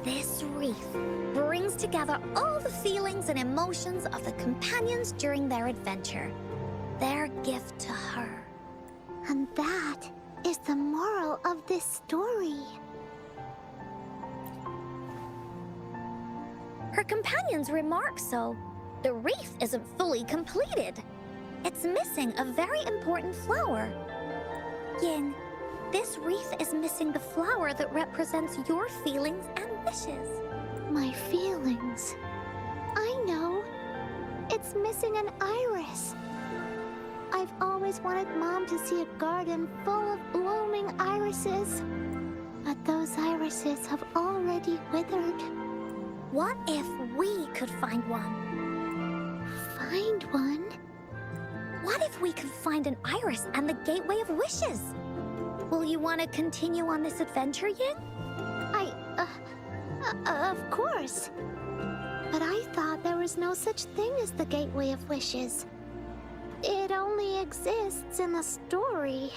This wreath brings together all the feelings and emotions of the companions during their adventure. Their gift to her. And that is the moral of this story. Her companions remark so. The wreath isn't fully completed. It's missing a very important flower. Yin, this wreath is missing the flower that represents your feelings and wishes. My feelings. I know. It's missing an iris. I've always wanted Mom to see a garden full of blooming irises. But those irises have already withered. What if we could find one? Find one? What if we could find an iris and the Gateway of Wishes? Will you want to continue on this adventure, Yin? Of course. But I thought there was no such thing as the Gateway of Wishes. It only exists in the story.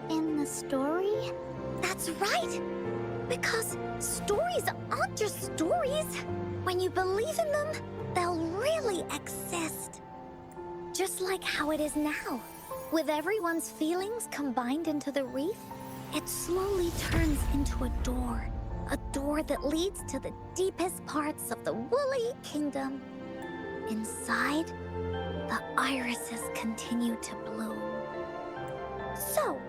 In the story? That's right! Because stories aren't just stories. When you believe in them, they'll really exist. Just like how it is now. With everyone's feelings combined into the wreath, it slowly turns into a door. A door that leads to the deepest parts of the Woolly Kingdom. Inside, the irises continue to bloom. So,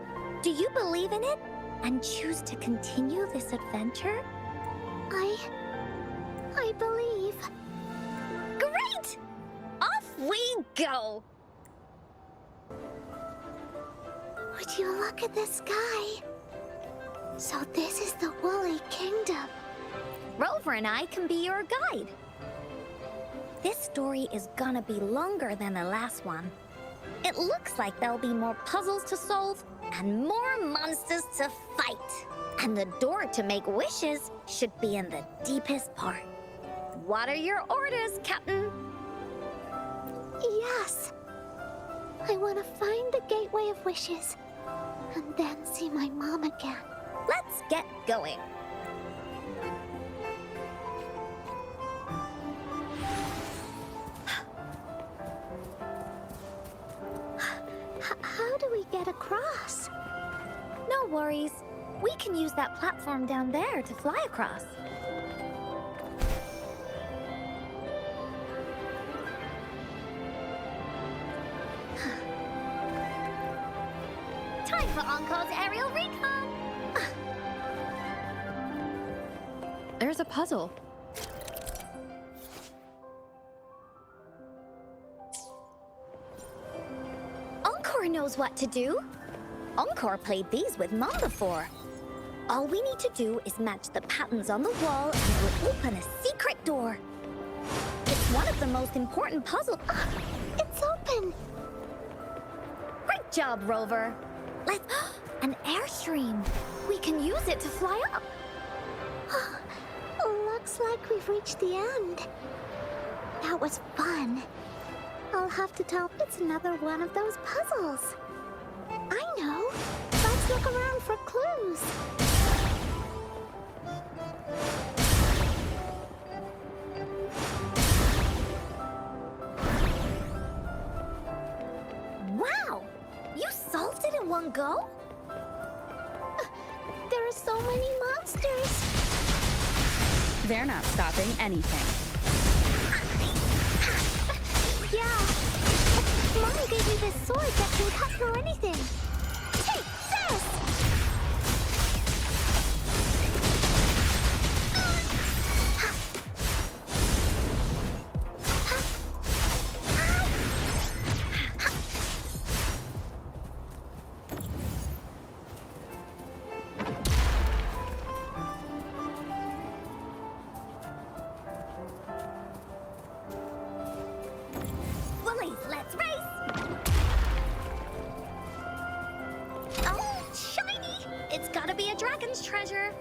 do you believe in it and choose to continue this adventure? I believe. Great! Off we go! Would you look at the sky? So this is the Woolly Kingdom. Rover and I can be your guide. This story is gonna be longer than the last one. It looks like there'll be more puzzles to solve and more monsters to fight. And the door to make wishes should be in the deepest part. What are your orders, Captain? Yes. I want to find the Gateway of Wishes and then see my mom again. Let's get going. How do we get across? No worries. We can use that platform down there to fly across. Time for Encore's aerial recon! There's a puzzle. Encore knows what to do. Encore played these with Mom before. All we need to do is match the patterns on the wall and we'll open a secret door. It's one of the most important puzzles. It's open. Great job, Rover. Let's... an airstream. We can use it to fly up. Looks like we've reached the end. That was fun. I'll have to tell it's another one of those puzzles. I know. Let's look around for clues. Wow! You solved it in one go? There are so many monsters. They're not stopping anything. Yeah. Mommy gave me this sword that can cut through anything. Take this! Woolies, let's race! Oh, shiny! It's gotta be a dragon's treasure.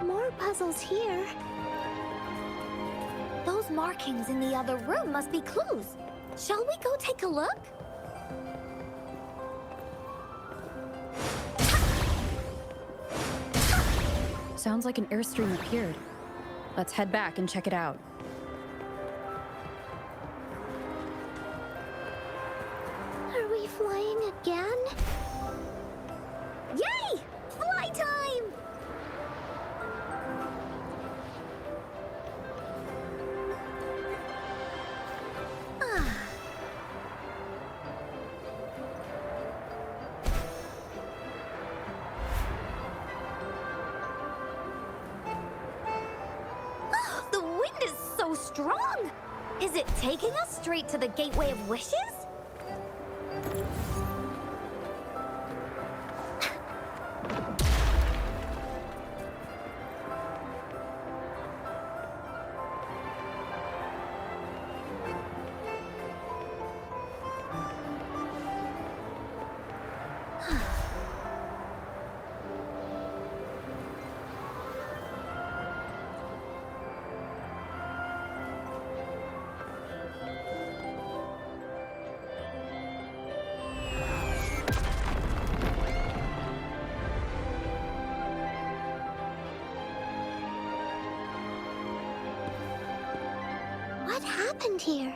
More puzzles here. Those markings in the other room must be clues. Shall we go take a look? Sounds like an airstream appeared. Let's head back and check it out. Are we flying again? Yay! Fly time! Ah. The wind is so strong! Is it taking us straight to the Gateway of Wishes? What happened here?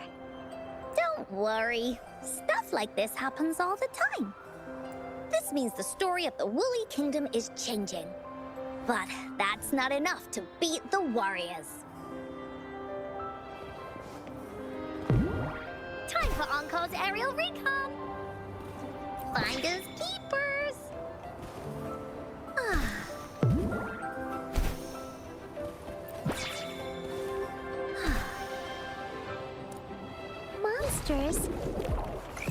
Don't worry. Stuff like this happens all the time. This means the story of the Woolly Kingdom is changing. But that's not enough to beat the warriors. Time for Encore's aerial recon. Finders keepers. Ah. monsters.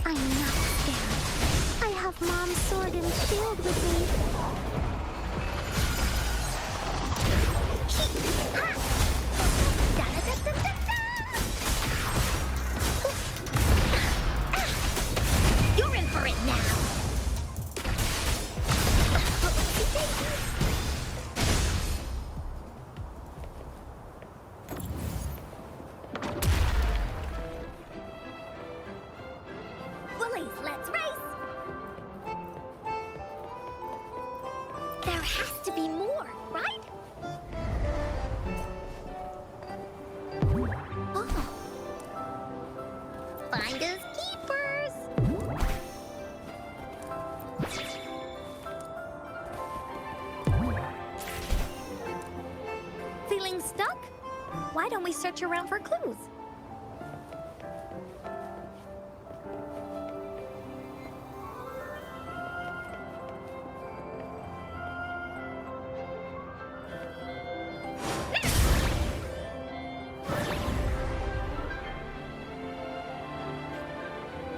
I'm not scared. I have Mom's sword and shield with me. You're in for it now. Bullies, let's race! There has to be more, right? Oh. Finders keepers! Feeling stuck? Why don't we search around for clues?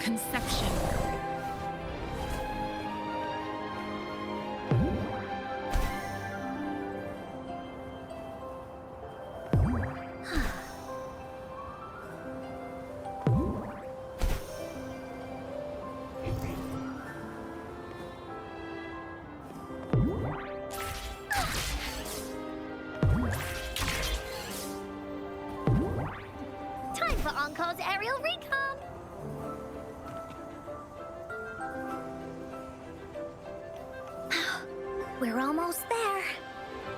Conception. Time for Encore's aerial recon! We're almost there.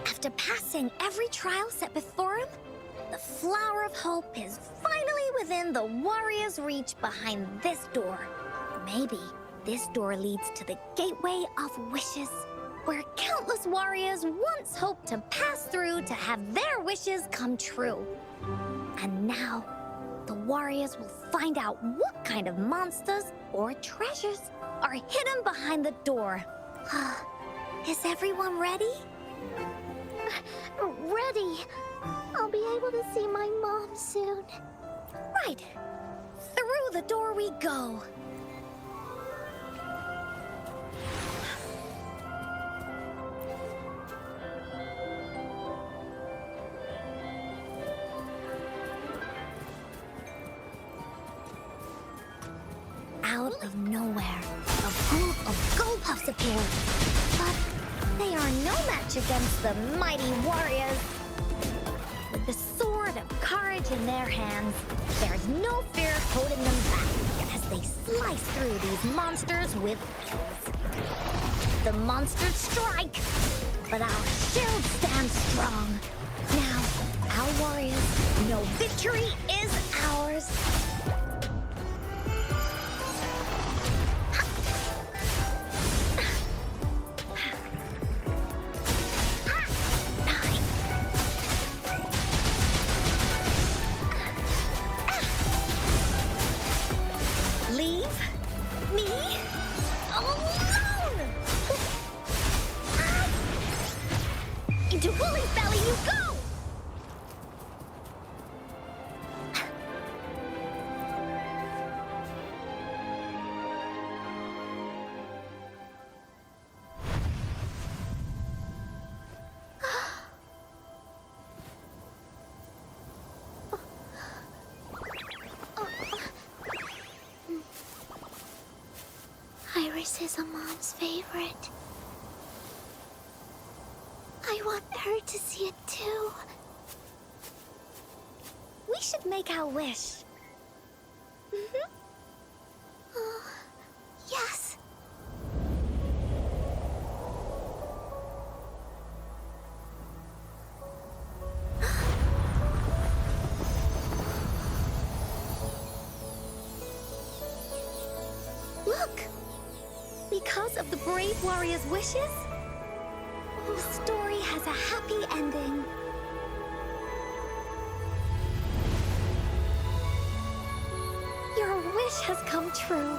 After passing every trial set before him, the Flower of Hope is finally within the warrior's reach behind this door. Maybe this door leads to the Gateway of Wishes, where countless warriors once hoped to pass through to have their wishes come true. And now, the warriors will find out what kind of monsters or treasures are hidden behind the door. Is everyone ready? Ready. I'll be able to see my mom soon. Right. Through the door we go. Out of nowhere, a group of gold puffs appear. But they are no match against the mighty warriors. With the sword of courage in their hands, there's no fear holding them back as they slice through these monsters with ease. The monsters strike, but our shield stands strong. Now, our warriors know victory is ours. Leave me alone! Into Woolly's belly you go! Iris is a mom's favorite. I want her to see it too. We should make our wish. Oh, yes. Look! Because of the brave warrior's wishes, the story has a happy ending. Your wish has come true.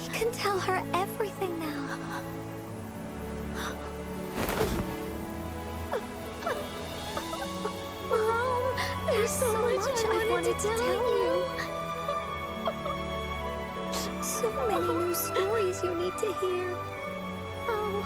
She can tell her everything now. Mom, there's so much tell you. So many new stories you need to hear. Oh.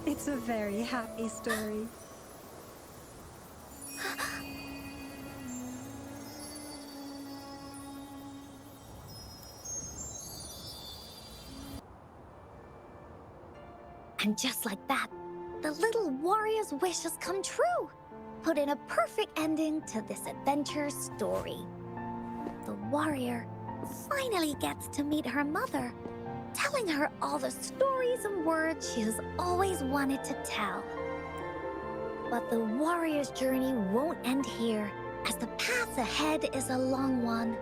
It's a very happy story. And just like that, the little warrior's wish has come true, putting a perfect ending to this adventure story. The warrior finally gets to meet her mother, telling her all the stories and words she has always wanted to tell. But the warrior's journey won't end here, as the path ahead is a long one.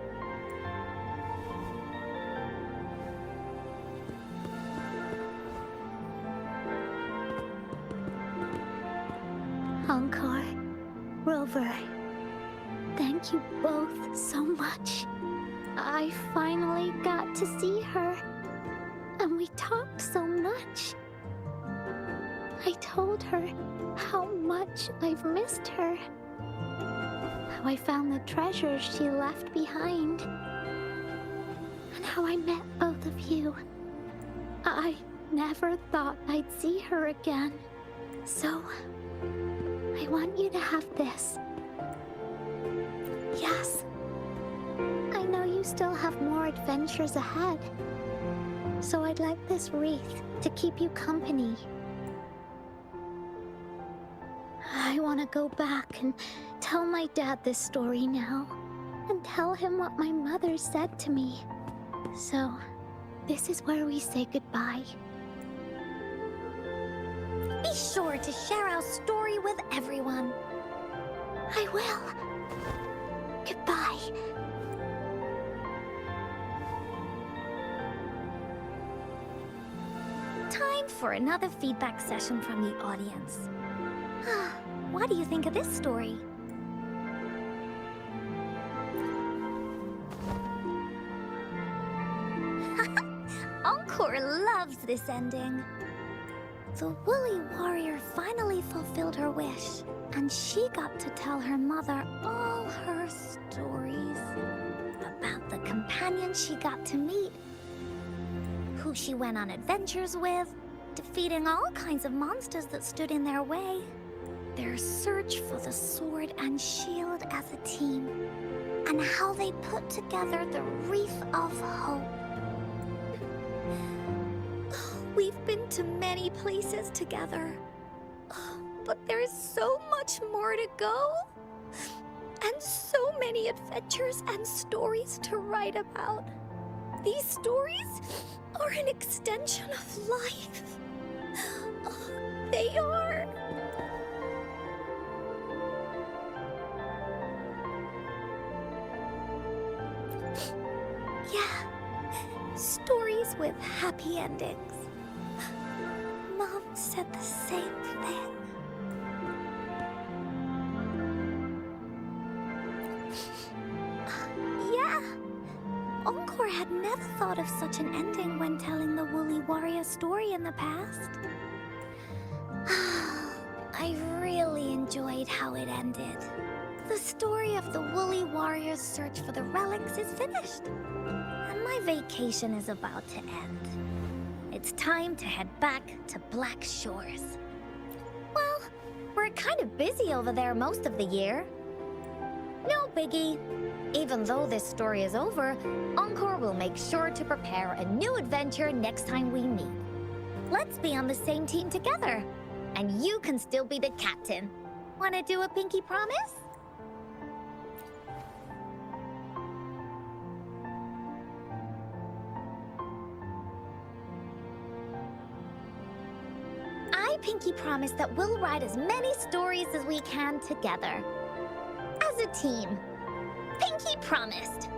Encore, Rover, thank you both so much. I finally got to see her, and we talked so much. I told her how much I've missed her, how I found the treasures she left behind, and how I met both of you. I never thought I'd see her again, so I want you to have this. Yes, I know you still have more adventures ahead, so I'd like this wreath to keep you company. I want to go back and tell my dad this story now, and tell him what my mother said to me. So, this is where we say goodbye. Be sure to share our story with everyone. I will. Goodbye. Time for another feedback session from the audience. What do you think of this story? Encore loves this ending. The woolly warrior finally fulfilled her wish, and she got to tell her mother all her stories about the companions she got to meet, who she went on adventures with, defeating all kinds of monsters that stood in their way, their search for the sword and shield as a team, and how they put together the Wreath of Hope. We've been to many places together, but there is so much more to go, and so many adventures and stories to write about. These stories are an extension of life. They are. Yeah, stories with happy endings. Mom said the same thing. Yeah. Encore had never thought of such an ending when telling the Woolly Warrior story in the past. I really enjoyed how it ended. The story of the Woolly Warrior's search for the relics is finished, and my vacation is about to end. It's time to head back to Black Shores. Well, we're kind of busy over there most of the year. No biggie. Even though this story is over, Encore will make sure to prepare a new adventure next time we meet. Let's be on the same team together. And you can still be the captain. Wanna do a pinky promise? I pinky promise that we'll write as many stories as we can together. As a team. Pinky promised.